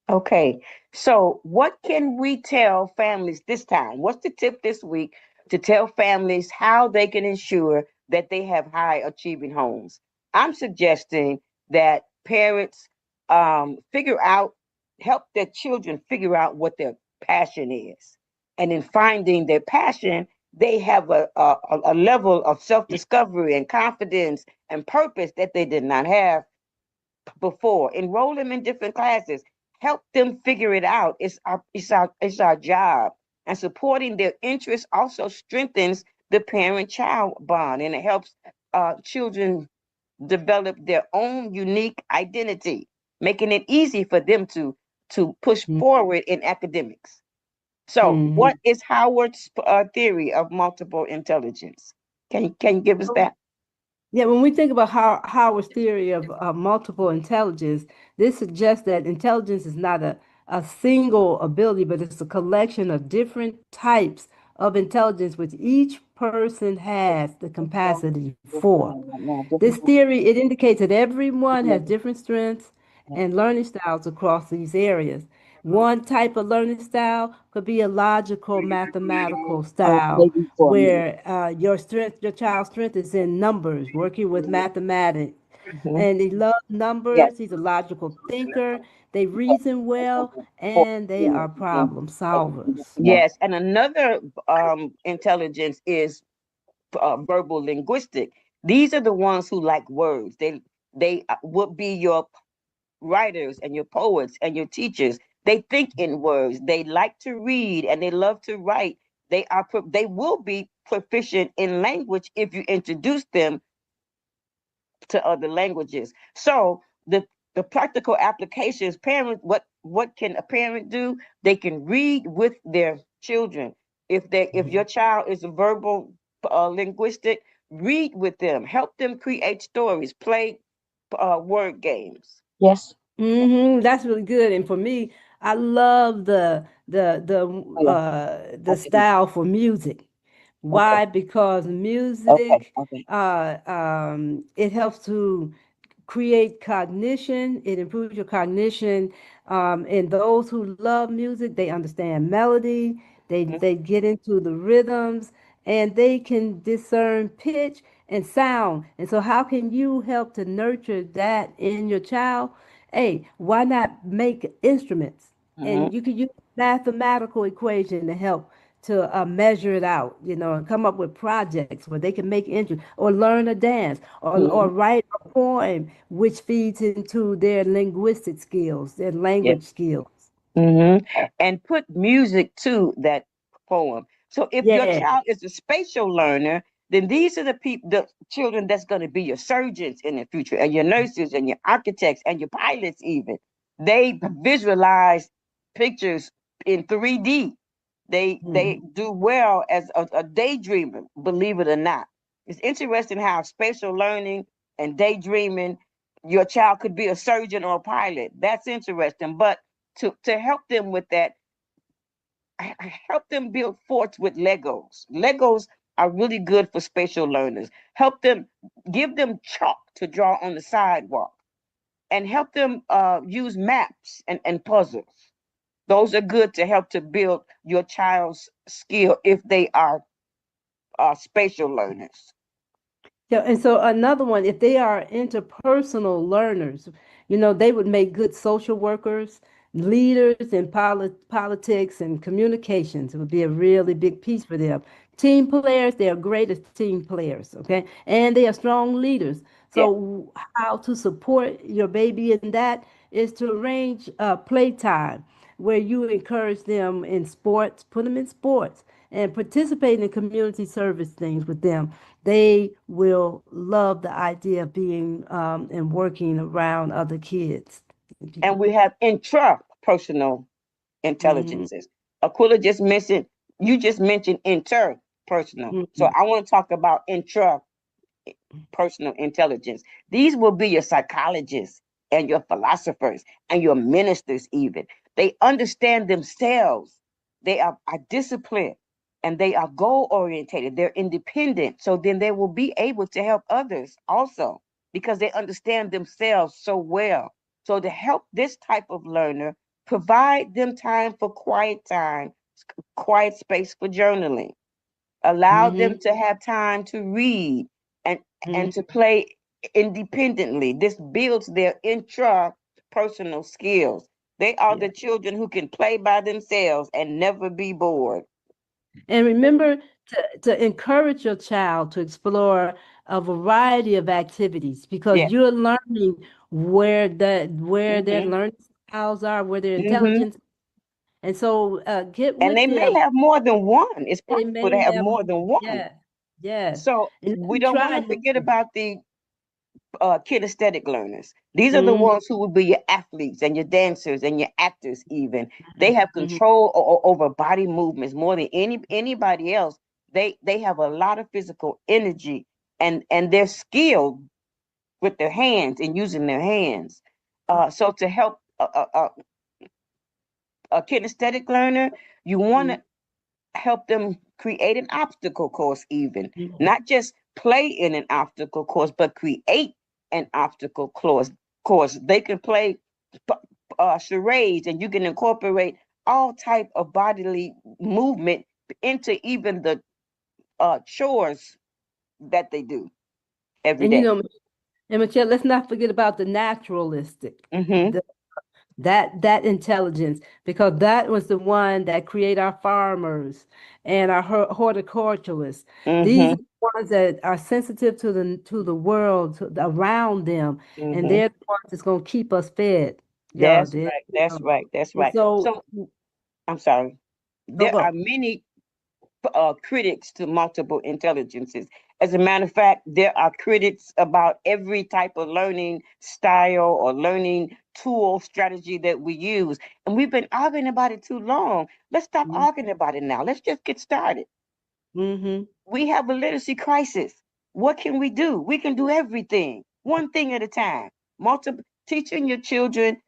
Okay, so what can we tell families this time? What's the tip this week to tell families how they can ensure that they have high achieving homes? I'm suggesting that parents help their children figure out what their passion is. And in finding their passion, they have a level of self-discovery and confidence and purpose that they did not have before. Enroll them in different classes. Help them figure it out. It's our job. And supporting their interests also strengthens the parent-child bond, and it helps children develop their own unique identity, making it easy for them to push forward in academics. So, what is Howard's theory of multiple intelligence? Can you give us that? Yeah, when we think about Howard's theory of multiple intelligence, this suggests that intelligence is not a single ability, but it's a collection of different types of intelligence which each person has the capacity for. This theory, it indicates that everyone has different strengths and learning styles across these areas. One type of learning style could be a logical mathematical style where your child's strength is in numbers, working with mathematics. And they love numbers. He's a logical thinker. They reason well, and they are problem solvers. Yes, and another intelligence is verbal linguistic. These are the ones who like words. They would be your writers and your poets and your teachers. They think in words. They like to read and they love to write. They will be proficient in language if you introduce them to other languages. So the practical applications, parents, what what can a parent do? They can read with their children. If your child is a verbal linguistic, read with them. Help them create stories. Play word games. Yes. That's really good. And for me, I love Oh, yeah. the style for music. Okay. Why? Because Okay. music, Okay. it helps to create cognition. It improves your cognition. And those who love music, they understand melody. They get into the rhythms, and they can discern pitch and sound. And so, how can you help to nurture that in your child? Hey, why not make instruments? Mm-hmm. And you can use mathematical equation to help to measure it out, and come up with projects where they can make entries or learn a dance or Mm-hmm. write a poem, which feeds into their linguistic skills, their Yeah. language skills. And put music to that poem. So if your Yeah. child is a spatial learner, then these are the children that's going to be your surgeons in the future, and your nurses, and your architects, and your pilots. Even they visualize pictures in 3D. They Mhm. do well as a daydreamer. Believe it or not, it's interesting how spatial learning and daydreaming. Your child could be a surgeon or a pilot. That's interesting, but to help them with that, I help them build forts with Legos. Legos are really good for spatial learners. Help them, give them chalk to draw on the sidewalk, and help them use maps and puzzles. Those are good to help to build your child's skill if they are spatial learners. Yeah, and so another one, if they are interpersonal learners, they would make good social workers, leaders in politics and communications. It would be a really big piece for them. Team players, they are great as team players, okay? And they are strong leaders. Yeah. So how to support your baby in that is to arrange playtime where you encourage them in sports, put them in sports, and participate in community service things with them. They will love the idea of being and working around other kids and And people. we have intrapersonal Hmm. intelligences. Aquila just mentioned, you just mentioned interpersonal. So Hmm. I want to talk about intrapersonal intelligence. These will be your psychologists and your philosophers and your ministers, even. They understand themselves. They are disciplined, and they are goal orientated. They're independent. So then they will be able to help others also because they understand themselves so well. So to help this type of learner, provide them time, quiet space for journaling. Allow them Hmm. to have time to read and Hmm. to play independently. This builds their intrapersonal skills. They are Yeah. the children who can play by themselves and never be bored. And remember to encourage your child to explore a variety of activities because Yeah. you're learning where their Hmm. learning styles are, where their Hmm. intelligence. And so get And with they may them. have more than one. It's They possible to may have have more more. than one. Yeah. Yes. So And let we them don't want try to new forget things. about the kinesthetic learners. These are the Mhm, ones who will be your athletes and your dancers and your actors. Even they have mhm. control over body movements more than anybody else. They have a lot of physical energy, and they're skilled with their hands and using their hands. So to help a kinesthetic learner, you want Mhm, to help them create an obstacle course, even mhm. not just play in an obstacle course, but create an obstacle course. They can play charades, and you can incorporate all type of bodily movement into even the chores that they do every And day. and Michelle, let's not forget about the naturalistic, Mm-hmm. that intelligence, because that was the one that create our farmers and our horticulturalists. These are Mm-hmm. the ones that are sensitive to the world around them, and Mm-hmm. they're the ones that's gonna keep us fed. Yeah, That's right. That's right. That's and right. so So I'm sorry. go There are go. many critics to multiple intelligences. As a matter of fact, there are critics about every type of learning style or learning tool strategy that we use. And we've been arguing about it too long. Let's stop arguing about it now. Let's just get started. Mm-hmm. We have a literacy crisis. What can we do? We can do everything, one thing at a time. Teaching your children,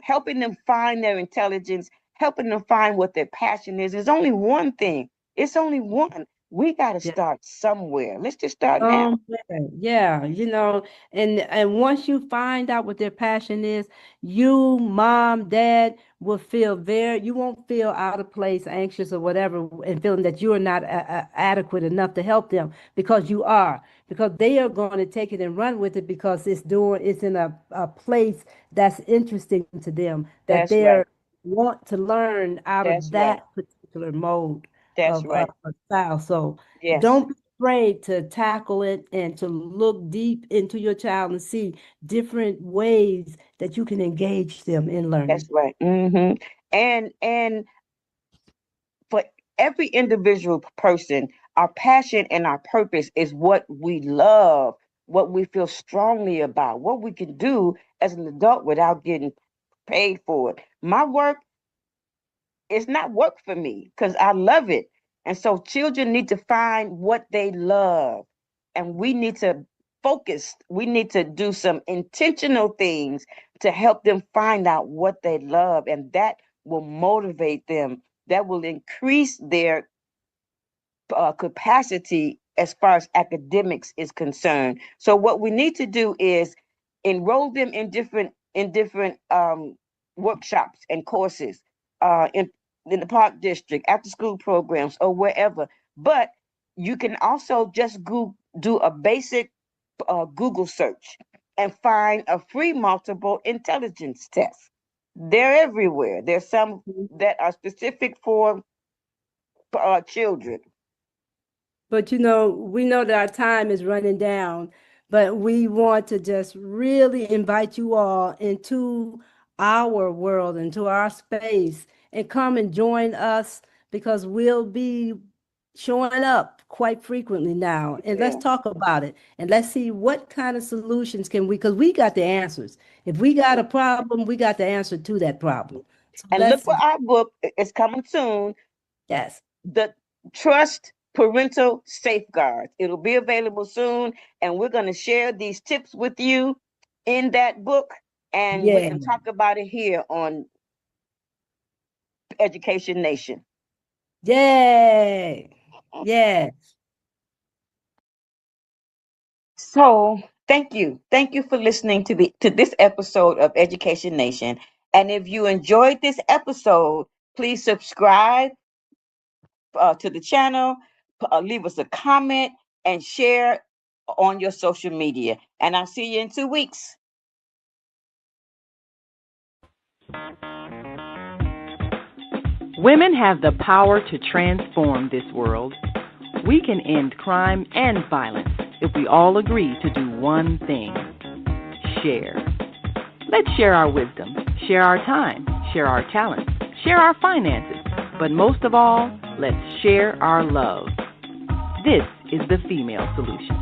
helping them find their intelligence, helping them find what their passion is. There's only one thing. It's only one. We got to start somewhere. Let's just start now. Yeah, and once you find out what their passion is, you, mom, dad, will feel you won't feel out of place, anxious, or whatever, and feeling that you are not adequate enough to help them, because you are, because they are going to take it and run with it, because it's in a place that's interesting to them, that That's they right. want to learn out of That's right. that particular mode That's of right. style. So Yes. don't be afraid to tackle it and to look deep into your child and see different ways that you can engage them in That's learning. right. And for every individual person, our passion and our purpose is what we love, what we feel strongly about, what we can do as an adult without getting paid for it. My work is not work for me because I love it. And so children need to find what they love. And we need to focus. We need to do some intentional things to help them find out what they love. And that will motivate them. That will increase their capacity as far as academics is concerned. So what we need to do is enroll them in different workshops and courses in the park district, after school programs, or wherever. But you can also just do a basic Google search and find a free multiple intelligence test. They're everywhere. There's some that are specific for children. But we know that our time is running down, but we want to just really invite you all into our world, into our space, and come and join us, because we'll be showing up quite frequently now. And let's Yeah. talk about it, and let's see what kind of solutions can we, because we got the answers. If we got a problem, we got the answer to that problem. So And look let's, for our book. It's coming soon. yes. The Trust Parental Safeguards. It'll be available soon. And we're going to share these tips with you in that book. And we Yeah. can talk about it here on Education Nation. Yay. Yeah. So thank you. Thank you for listening to this episode of Education Nation. And if you enjoyed this episode, please subscribe to the channel, leave us a comment, and share on your social media. And I'll see you in 2 weeks. Women have the power to transform this world. We can end crime and violence if we all agree to do one thing: share. Let's share our wisdom, share our time, share our talents, share our finances, but most of all, let's share our love. This is the Female Solution.